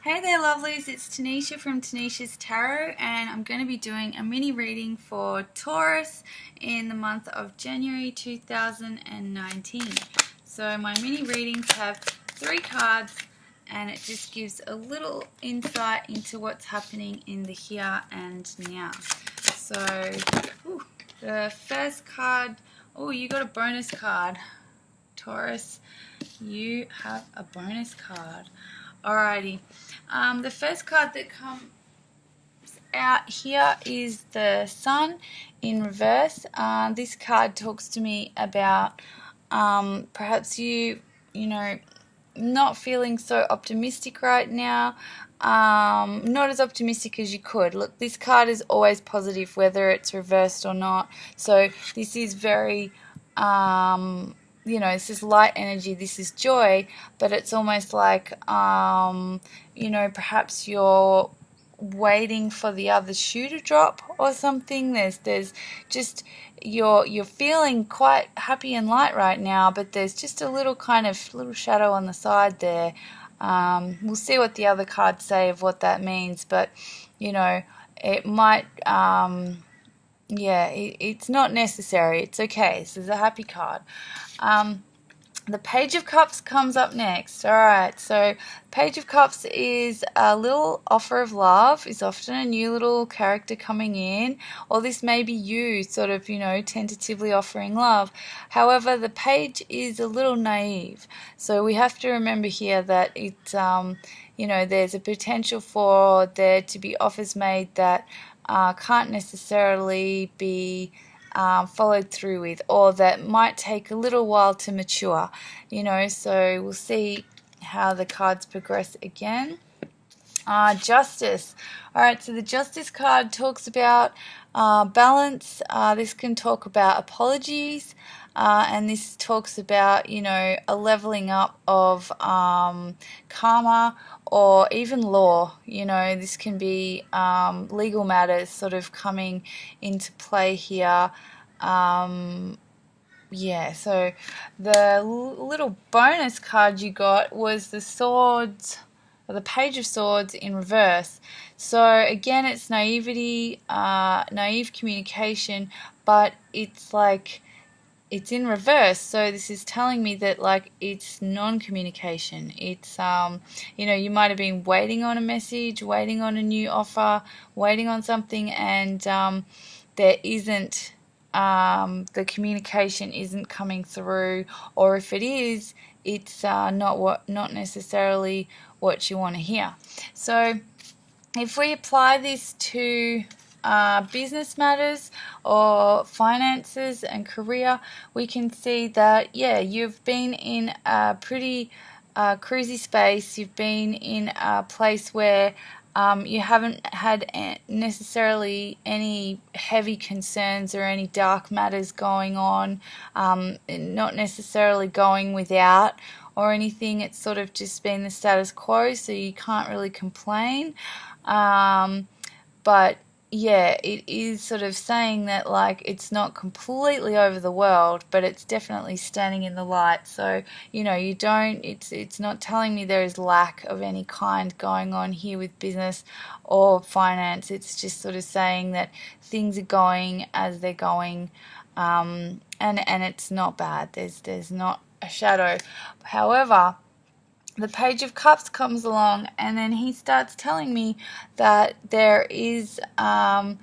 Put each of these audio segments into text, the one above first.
Hey there lovelies, it's Tanisha from Tanisha's Tarot, and I'm going to be doing a mini reading for Taurus in the month of January 2019. So my mini readings have 3 cards and it just gives a little insight into what's happening in the here and now. So the first card, you got a bonus card. Taurus, you have a bonus card. Alrighty, the first card that comes out here is the Sun in reverse. This card talks to me about perhaps you not feeling so optimistic right now, not as optimistic as you could. Look, this card is always positive whether it's reversed or not, so this is very this is light energy, this is joy, but it's almost like perhaps you're waiting for the other shoe to drop or something. There's just you're feeling quite happy and light right now, but there's just a little shadow on the side there. We'll see what the other cards say of what that means, but it might it's not necessary. It's okay. This is a happy card. The Page of Cups comes up next. Alright, so Page of Cups is a little offer of love, is often a new little character coming in, or this may be you sort of, tentatively offering love. However, the Page is a little naive, so we have to remember here that there's a potential for there to be offers made that can't necessarily be followed through with, or that might take a little while to mature, so we'll see how the cards progress again. Justice. Alright, so the Justice card talks about balance. This can talk about apologies, and this talks about a leveling up of karma or even law. This can be legal matters sort of coming into play here. So the little bonus card you got was the Swords, or the Page of Swords in reverse. So again, it's naivety, naive communication, but it's in reverse. So this is telling me that it's non-communication. It's you might have been waiting on a message, waiting on a new offer, waiting on something, and there isn't the communication isn't coming through, or if it is, it's not necessarily what you want to hear. So if we apply this to business matters or finances and career, we can see that you've been in a pretty cruisy space. You've been in a place where you haven't had necessarily any heavy concerns or any dark matters going on, not necessarily going without or anything. It's sort of just been the status quo, so you can't really complain. But it is sort of saying that it's not completely over the world, but it's definitely standing in the light. So it's not telling me there is lack of any kind going on here with business or finance. It's just sort of saying that things are going as they're going, and it's not bad. There's not a shadow. However, the Page of Cups comes along, and then he starts telling me that there is a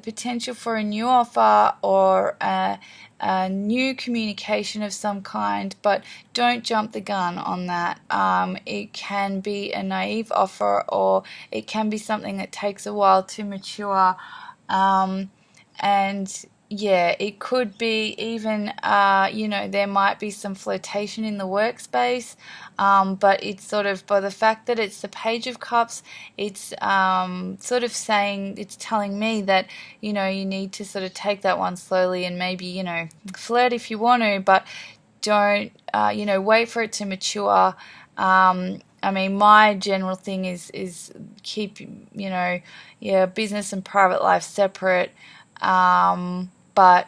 potential for a new offer or a new communication of some kind, but don't jump the gun on that. It can be a naive offer, or it can be something that takes a while to mature, it could be even, there might be some flirtation in the workspace, but it's sort of, by the fact that it's the Page of Cups, it's sort of saying, it's telling me that, you need to sort of take that one slowly and maybe, flirt if you want to, but don't, wait for it to mature. My general thing is keep, business and private life separate. But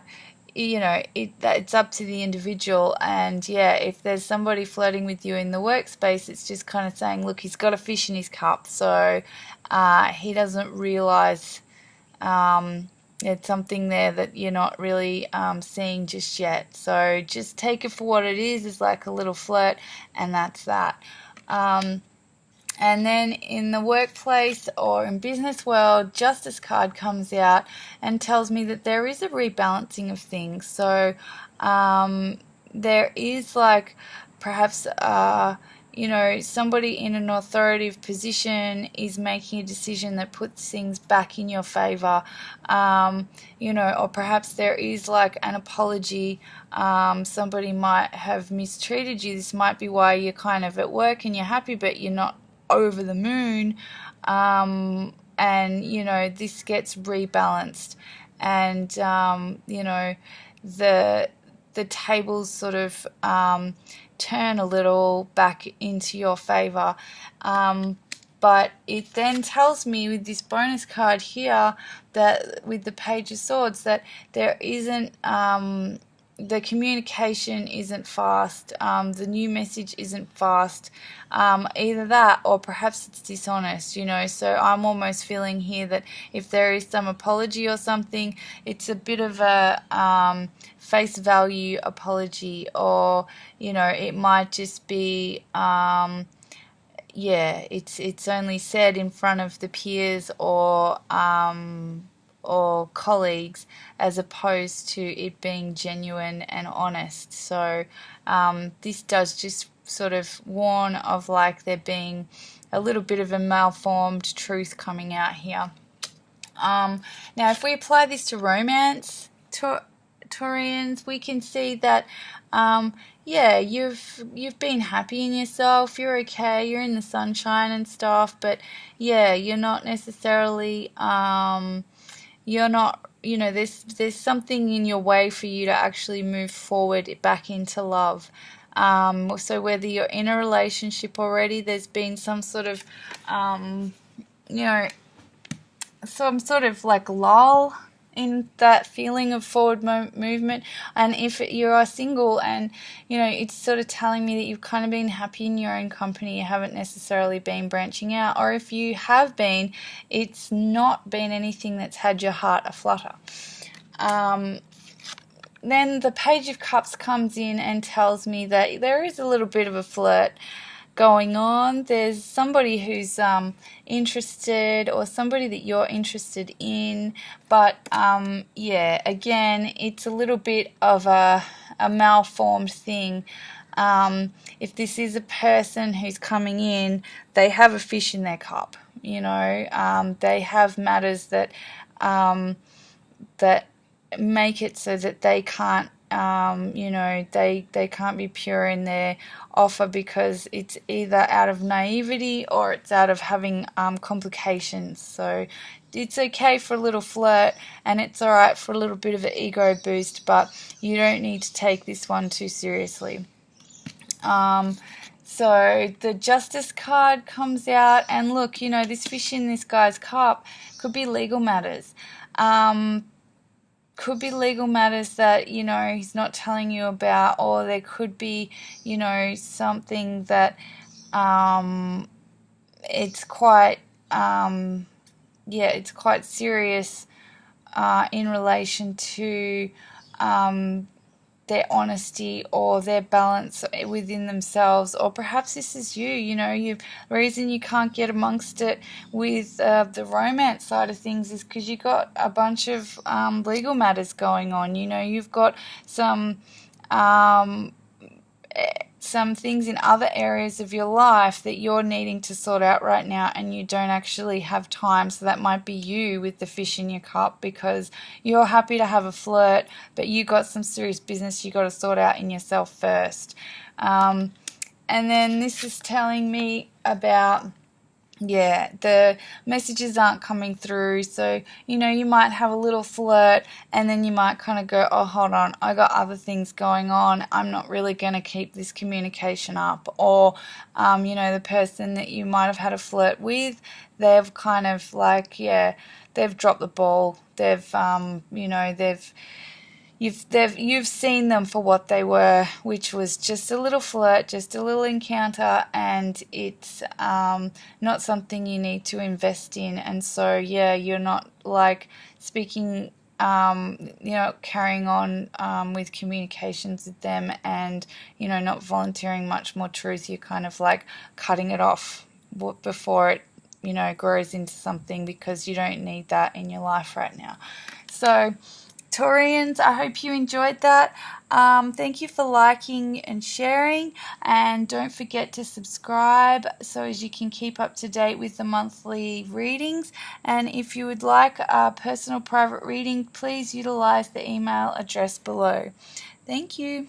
it's up to the individual. And yeah, if there's somebody flirting with you in the workspace, it's just kind of saying, look, he's got a fish in his cup, so he doesn't realize it's something there that you're not really seeing just yet. So just take it for what it is like a little flirt, and that's that. And then in the workplace or in business world, Justice card comes out and tells me that there is a rebalancing of things. So there is like perhaps somebody in an authoritative position is making a decision that puts things back in your favor, or perhaps there is like an apology. Somebody might have mistreated you. This might be why you're kind of at work and you're happy, but you're not over the moon. And this gets rebalanced, and the tables sort of turn a little back into your favor. But it then tells me with this bonus card here that with the Page of Swords that there isn't the communication isn't fast, the new message isn't fast, either that or perhaps it's dishonest, so I'm almost feeling here that if there is some apology or something, it's a bit of a face value apology, or it might just be it's only said in front of the peers or colleagues, as opposed to it being genuine and honest. So this does just sort of warn of like there being a little bit of a malformed truth coming out here. Now if we apply this to romance, Taurians, we can see that you've been happy in yourself, you're okay, you're in the sunshine and stuff, but you're not necessarily there's something in your way for you to actually move forward back into love. So whether you're in a relationship already, there's been some sort of like lull in that feeling of forward movement. And if you are single and it's sort of telling me that you've kind of been happy in your own company, you haven't necessarily been branching out, or if you have been, it's not been anything that's had your heart aflutter. Then the Page of Cups comes in and tells me that there is a little bit of a flirt going on. There's somebody who's interested, or somebody that you're interested in, but again, it's a little bit of a malformed thing. If this is a person who's coming in, they have a fish in their cup. They have matters that that make it so that they can't they can't be pure in their offer, because it's either out of naivety or it's out of having complications. So it's okay for a little flirt, and it's alright for a little bit of an ego boost, but you don't need to take this one too seriously. So the Justice card comes out, and look, this fish in this guy's cup could be legal matters. Could be legal matters that he's not telling you about, or there could be something that it's quite it's quite serious in relation to their honesty or their balance within themselves, or perhaps this is the reason you can't get amongst it with the romance side of things is because you got a bunch of legal matters going on. You've got some things in other areas of your life that you're needing to sort out right now, and you don't actually have time. So that might be you with the fish in your cup, because you're happy to have a flirt, but you got some serious business you got to sort out in yourself first. And then this is telling me about the messages aren't coming through. So, you might have a little flirt, and then you might kind of go, oh, hold on, I got other things going on. I'm not really going to keep this communication up. Or, the person that you might have had a flirt with, they've kind of like, they've dropped the ball. They've, you've seen them for what they were, which was just a little flirt, just a little encounter, and it's not something you need to invest in. And so yeah, you're not like speaking, carrying on with communications with them, and not volunteering much more truth. You're kind of like cutting it off before it grows into something, because you don't need that in your life right now. So Taurians, I hope you enjoyed that. Thank you for liking and sharing, and don't forget to subscribe so as you can keep up to date with the monthly readings. And if you would like a personal private reading, please utilize the email address below. Thank you.